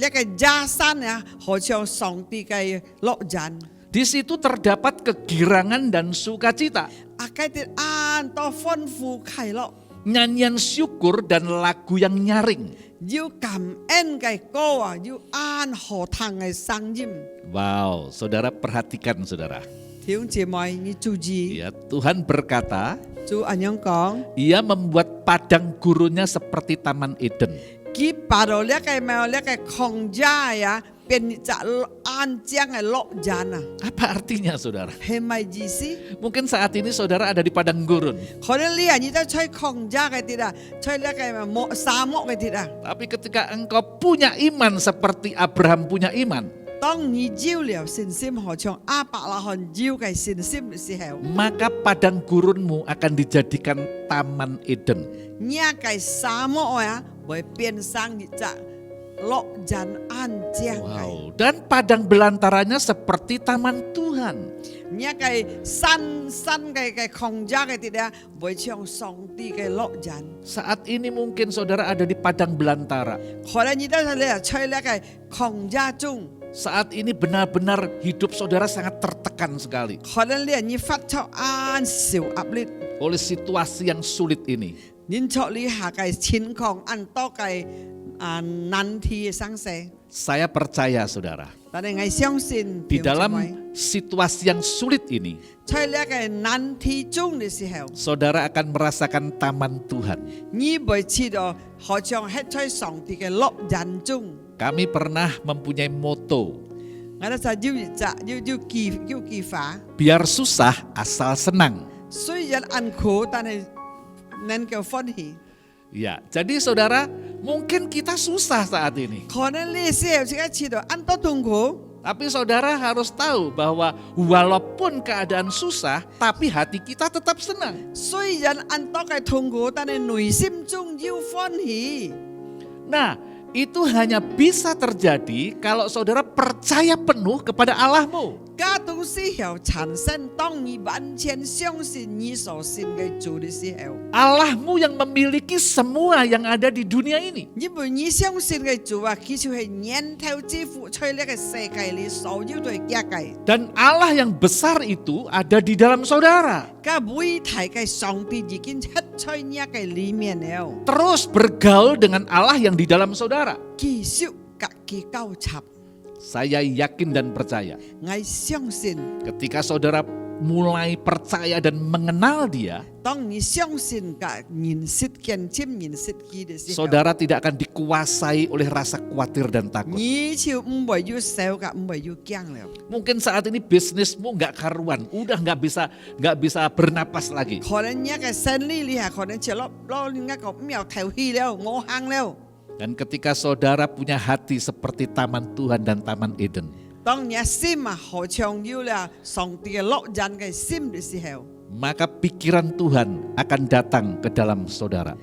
個加山啊，好像上帝嘅樂園。 Di situ terdapat kegirangan dan sukacita, 啊，佢哋安多豐富快樂， nyanyian syukur dan lagu yang nyaring. 要感恩嘅歌啊，要安和暢嘅聲音。 Wow, saudara perhatikan saudara. 弟兄姐妹，你注意， Ya, Tuhan berkata, 主安樣講， Ia membuat padang gurunnya seperti Taman Eden. 佢把到呢個咩呢個曠野呀，變隻安靜嘅樂園啊， Apa artinya saudara? 係咪意思？ Mungkin saat ini saudara ada di padang gurun. 可能你係都吹曠野嘅啲啊，吹呢個沙漠嘅啲啊。 Tapi ketika engkau punya iman seperti Abraham punya iman, 當你有了信心，好像亞伯拉罕有嘅信心嘅時候， maka padang gurunmu akan dijadikan Taman Eden. 呢個沙漠啊，會變成一隻樂園安靜嘅。 Wow. Dan padang belantaranya seperti taman Tuhan. 呢個山嘅曠野嘅啲啊，會像上帝嘅樂園。 Saat ini mungkin saudara ada di padang belantara. 可能你都係你係吹呢個曠野中， Saat ini benar-benar hidup saudara sangat tertekan sekali 可能你發出安少壓力， oleh situasi yang sulit ini. 你處理下嘅情況按多嘅難題嘅生死。 Saya percaya saudara, 但係我相信 di dalam situasi yang sulit ini, 在呢個難題中嘅時候， saudara akan merasakan taman Tuhan. 你會知道好像喺在上帝嘅樂園中。 Kami pernah mempunyai moto, 我哋就要記法， biar susah asal senang. 雖然辛苦，但係能夠歡喜。 Ya, jadi saudara, mungkin kita susah saat ini. 可能呢時候自己知道按多痛苦， Tapi saudara harus tahu bahwa walaupun keadaan susah, tapi hati kita tetap senang. 雖然按多嘅痛苦，但係內心中要歡喜。 Nah, itu hanya bisa terjadi kalau saudara percaya penuh kepada Allahmu. 家到時候產生，當你完全相信你所信嘅主嘅時候， Allahmu yang memiliki semua yang ada di dunia ini. 因為你相信嘅主啊，佢就係源頭之父，在呢個世界裏所有嘅一切。 Dan Allah yang besar itu ada di dalam saudara. 嘅每體嘅上帝已經出在呢個裏面了， Terus bergaul dengan Allah yang di dalam saudara. 繼續嘅交插。 Saya yakin dan percaya, 我相信， ketika saudara mulai percaya dan mengenal Dia, 當你相信嘅認識見證認識佢嘅時候， saudara tidak akan dikuasai oleh rasa khawatir dan takut. 你就唔會要受嘅，唔會要驚了。 Mungkin saat ini bisnismu nggak karuan, udah nggak bisa bernapas lagi. 可能一個生理你係可能就攞一個唔有頭氣了，我行了。 Dan ketika saudara punya hati seperti taman Tuhan dan taman Eden, 當你心啊好像要啦上帝嘅樂園嘅心嘅時候， maka pikiran Tuhan akan datang ke dalam saudara.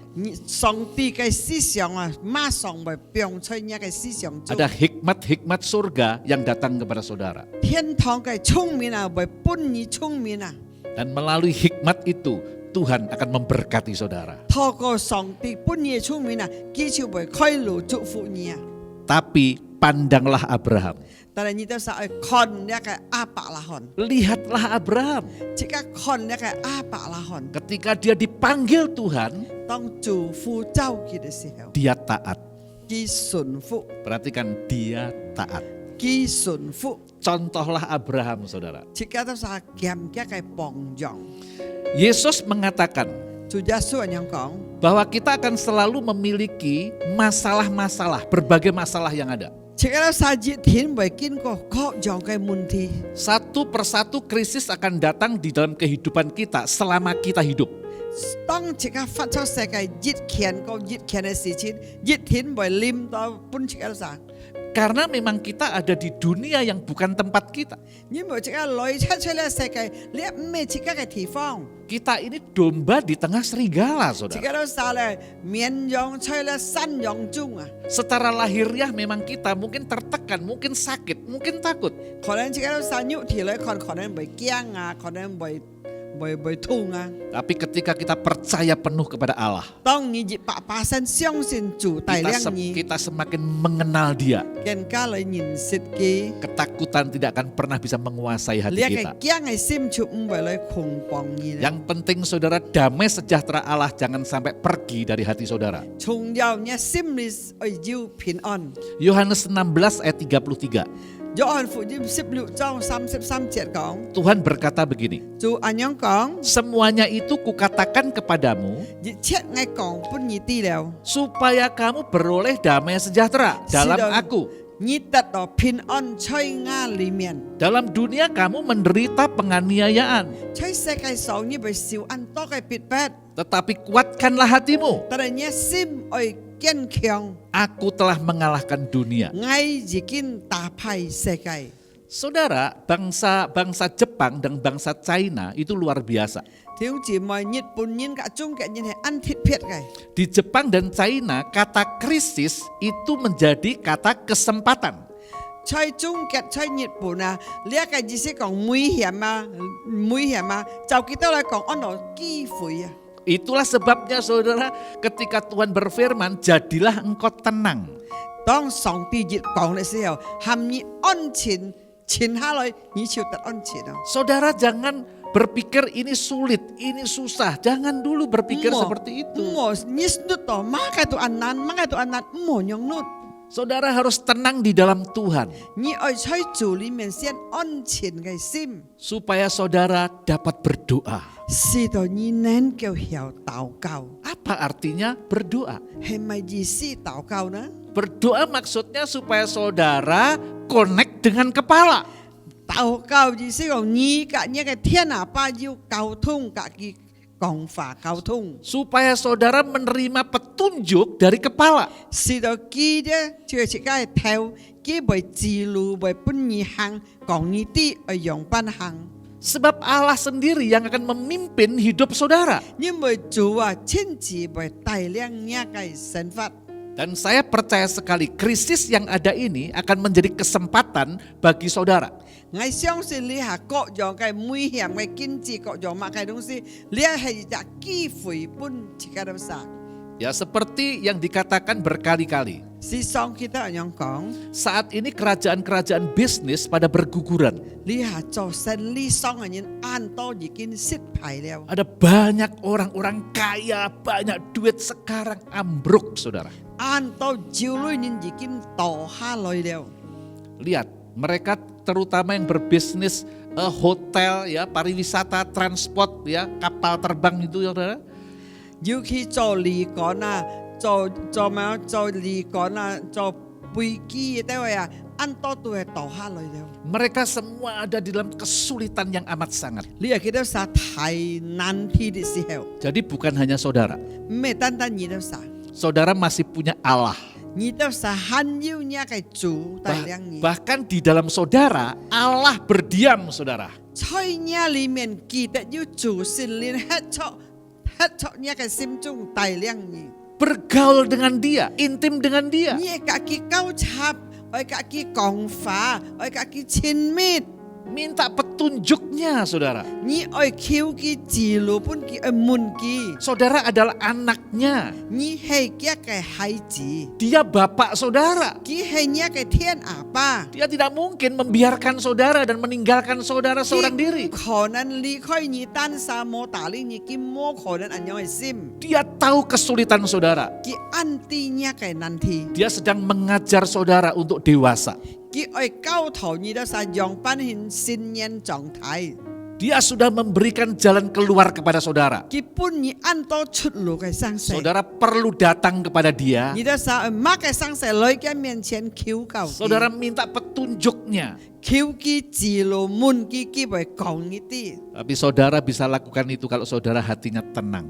上帝嘅思想啊，馬上會變出一個思想中。 Ada hikmat-hikmat surga yang datang kepada saudara. 天堂嘅聰明啊，會伴你聰明啊。 Dan melalui hikmat itu, Tuhan akan memberkati saudara. 透過上帝伴你嘅聰明啊，佢就會開路祝福你啊。 Tapi pandanglah Abraham. 但係你都實去看呢個亞伯拉罕， Lihatlah Abraham. 即刻看呢個亞伯拉罕， Ketika dia dipanggil Tuhan, 當主呼召佢嘅時候， dia taat. 佢順服， Perhatikan, dia taat. 佢順服， Contohlah Abraham, saudara. 即刻都實檢一個榜樣。 Yesus mengatakan 主耶穌咁講， bahwa kita akan selalu memiliki masalah-masalah, berbagai masalah yang ada. 即刻都實熱天會經過各樣嘅問題， Satu persatu krisis akan datang di dalam kehidupan kita selama kita hidup. 當即刻發出世界熱天嘅事情，熱天會淋到半即刻實。 Karena memang kita ada di dunia yang bukan tempat kita. 因為即刻來出呢個世界，你唔係即刻嘅地方， Kita ini domba di tengah serigala, 即 saudara. 刻都實咧綿羊在咧山羊中啊， Secara lahiriah memang kita mungkin tertekan, mungkin sakit, mungkin takut. 可能即刻都實肉體來看，可能會驚啊，可能會痛啊。 Tapi ketika kita percaya penuh kepada Allah, 當你100%相信主帶領你， kita semakin mengenal Dia. 更加嚟認識佢。 Ketakutan tidak akan pernah bisa menguasai hati 你嘅 kita. 驚嘅心就唔會嚟捆綁你啦。 Yang penting saudara, damai sejahtera Allah jangan sampai pergi dari hati saudara. 從有你心裏要平安。 Yohanes 16 ayat 33. 約翰福音16章33節講， Tuhan berkata begini, 主按樣講， semuanya itu kukatakan kepadamu 熱切我講本你知了， supaya kamu beroleh damai sejahtera dalam Sidang. aku. 你得到平安在我裏面， Dalam dunia kamu menderita penganiayaan, 在世界上你被受很多嘅逼迫， tetapi kuatkanlah hatimu. 但係你心要堅強， Aku telah mengalahkan dunia. 我已經打敗世界。 Saudara, bangsa Jepang dan bangsa China itu luar biasa. 弟兄姊妹，日本人甲中國人係按鐵撇嘅。 Di Jepang dan China, kata krisis itu menjadi kata kesempatan. 在中國、在日本啊，呢一個意思講危險啊，就記得嚟講按落機會啊。 Itulah sebabnya saudara, ketika Tuhan berfirman, jadilah engkau tenang. 當上帝熱講嘅時候，含你安全前下來，你就得安全啊。 Saudara jangan berpikir ini sulit, ini susah. Jangan dulu berpikir seperti itu. 你nut到makai tu anan, yang nut。 Saudara harus tenang di dalam Tuhan. 你愛在主裡面先安全嘅心， Supaya saudara dapat berdoa. 使到你能夠曉禱告。 Apa artinya berdoa? 係咪意思禱告呢？ Berdoa maksudnya supaya saudara connect dengan kepala. 禱告意思講你甲你嘅天啊爸要溝通，甲佢講法溝通， Supaya saudara menerima petunjuk dari kepala. 使到佢咧就係自己嘅頭，佢會指路會本你行，講你啲會用班行。 Sebab Allah sendiri yang akan memimpin hidup saudara. 因為主啊親自會帶領你嘅生活。 Dan saya percaya sekali krisis yang ada ini akan menjadi kesempatan bagi saudara. 我相信你係各樣嘅危險嘅經濟各樣物嘅東西，你係一個機會本自己都殺。 Ya seperti yang dikatakan berkali-kali. 事實上kita yang講， Saat ini kerajaan-kerajaan bisnis pada berguguran. 你係做生意上嘅人按多已經失敗了。 Ada banyak orang-orang kaya, banyak duit sekarang ambruk saudara. 按到招女人已經倒下來了。 Lihat, mereka terutama yang berbisnis hotel, ya, pariwisata, transport, ya, kapal terbang itu, ya, saudara. 尤其做旅館啊，做旅館啊，做飛機嘅單位啊，按多都係倒下來了。 Mereka semua ada di dalam kesulitan yang amat sangat. 你係記得啥太難題嘅時候， Jadi bukan hanya saudara. 唔係單單你都啥， Saudara masih punya Allah. 你都啥很有你嘅主帶領你。 Bahkan di dalam saudara, Allah berdiam saudara. 在你裡面記得有主聖靈喺你嘅心中帶領你。 Bergaul dengan dia, intim dengan dia. 你係自己交叉，愛自己講法，愛自己親密。 Minta petunjuknya saudara. 你愛求佢指路本佢愛問佢， Saudara adalah anaknya. 你係佢嘅孩子， Dia bapak saudara. 佢係你嘅天阿爸， Dia tidak mungkin membiarkan saudara dan meninggalkan saudara seorang 佢 diri. 可能離開你，單殺冇打理你，佢冇可能咁樣嘅心， Dia tahu kesulitan saudara. 佢安定你嘅難題， Dia sedang mengajar saudara untuk dewasa. 佢愛教導你到啥樣扮現信念狀態， Dia sudah memberikan jalan keluar kepada saudara. 佢幫你按到出路嘅方式。 Saudara perlu datang kepada dia. 你到啥乜嘅方式來佢面前求告佢， Saudara minta petunjuknya. 求佢指路問佢會講你啲。 Tapi saudara bisa lakukan itu kalau saudara hatinya tenang.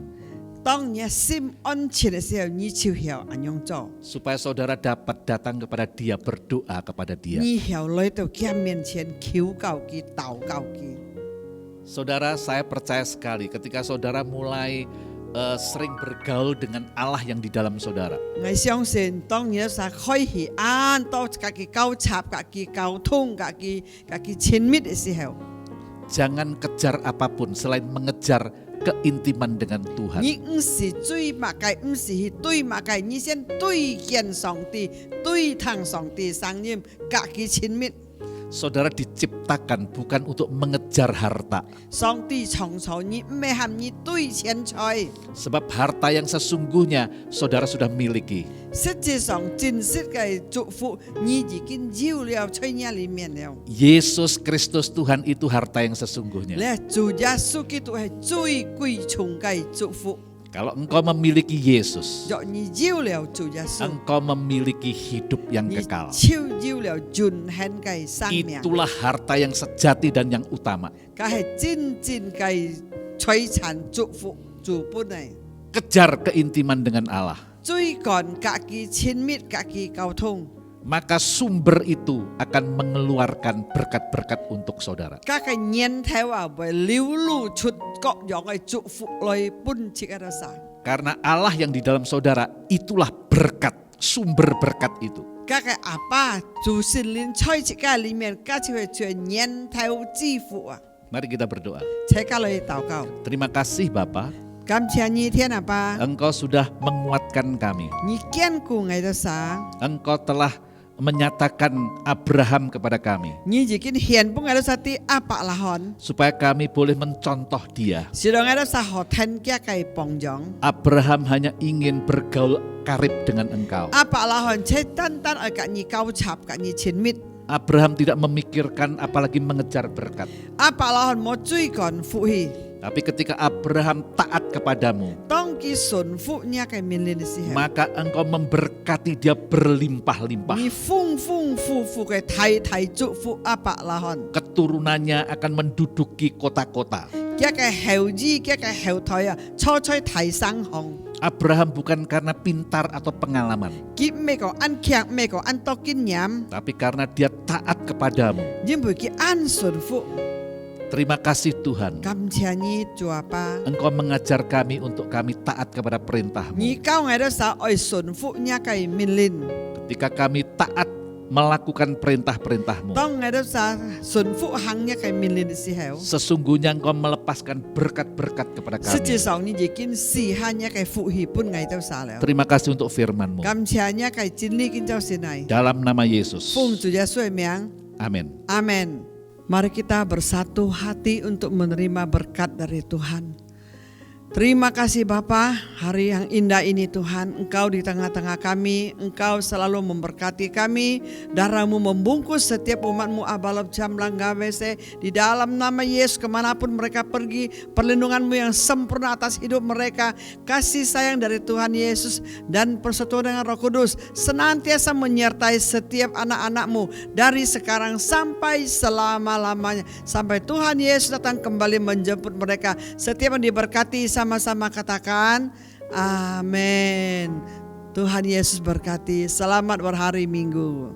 當你心安全嘅時候，你就曉咁樣做。 Supaya saudara dapat datang kepada dia, berdoa kepada dia. 你曉來到佢面前求告佢、禱告佢。 Saudara, saya percaya sekali ketika saudara mulai sering bergaul dengan Allah yang di dalam saudara. 我相信當你實開始按到自己交叉、自己溝通、自己親密嘅時候， Jangan kejar apapun selain mengejar keintiman dengan Tuhan. 你唔是追物嘅，唔是去對物嘅，你先對見上帝、對談上帝聲音，自己親密。Saudara diciptakan bukan untuk mengejar harta. 上帝創造你，唔係喊你對錢財。 Sebab harta yang sesungguhnya saudara sudah miliki. 實際上真實嘅祝福，你已經有了在你裏面了。 Yesus Kristus Tuhan itu harta yang sesungguhnya. 咧，主耶穌基督係最貴重嘅祝福。 Kalau engkau memiliki Yesus, 若你有了主耶穌， engkau memiliki hidup yang 你 kekal. 超有了盡顯嘅生命， Itulah harta yang sejati dan yang utama. 佢係真正嘅璀璨祝福，主本嚟。 Kejar keintiman dengan Allah. 追趕自己親密自己溝通， Maka sumber itu akan mengeluarkan berkat-berkat untuk saudara. 佢嘅念頭啊會流露出各樣嘅祝福來本切喺度晒。 Karena Allah yang di dalam saudara itulah berkat, sumber berkat itu. 佢嘅阿爸主聖靈在自己裏面，佢就會做念頭祝福啊！ Mari kita berdoa. 請佢嚟禱告， Terima kasih Bapa, 感謝你天阿爸， Engkau sudah menguatkan kami. 你堅固我哋生。 Engkau telah menyatakan Abraham kepada kami 你已經顯本我哋啲阿伯拉罕， supaya kami boleh mencontoh dia. 是讓我哋學聽嘅嘅榜樣。 Abraham hanya ingin bergaul karib dengan engkau. 阿伯拉罕只單單係跟你交插，跟你親密。 Abraham tidak memikirkan apalagi mengejar berkat. 阿伯拉罕冇追趕福氣， Tapi ketika Abraham taat kepadamu, 當佢順服你嘅命令嘅時候， maka engkau memberkati dia berlimpah-limpah. 你豐豐富富嘅太祝福阿伯拉罕。 Keturunannya akan menduduki kota-kota. 佢嘅後裔，佢嘅後代啊，初初提升行。 Abraham bukan karena pintar atau pengalaman, 佢咩個按強，咩個按多經驗， tapi karena dia taat kepadamu. 因為佢按順服。 Terima kasih Tuhan, 感謝你主阿爸， Engkau mengajar kami untuk kami taat kepada perintah-Mu. 你教我哋手愛順服你嘅命令。 Ketika kami taat melakukan perintah-perintah-Mu, 當我哋手順服行你嘅命令嘅時候， sesungguhnya Engkau melepaskan berkat-berkat kepada 實際 kami. 上你已經試下你嘅福氣本我哋手了。 Terima kasih untuk firman-Mu. 感謝你嘅真理跟住先嚟， Dalam nama Yesus. 奉主耶穌嘅名， Amin. amin. Mari kita bersatu hati untuk menerima berkat dari Tuhan. Terima kasih Bapa, hari yang indah ini Tuhan, Engkau di tengah-tengah kami, Engkau selalu memberkati kami, darah-Mu membungkus setiap umat-Mu abalab jamlang gawese, di dalam nama Yesus kemanapun mereka pergi, perlindungan-Mu yang sempurna atas hidup mereka, kasih sayang dari Tuhan Yesus dan persekutuan dengan Roh Kudus senantiasa menyertai setiap anak-anak-Mu dari sekarang sampai selama-lamanya, sampai Tuhan Yesus datang kembali menjemput mereka. Setiap yang diberkati sama-sama katakan amin. Tuhan Yesus berkati. Selamat berhari Minggu.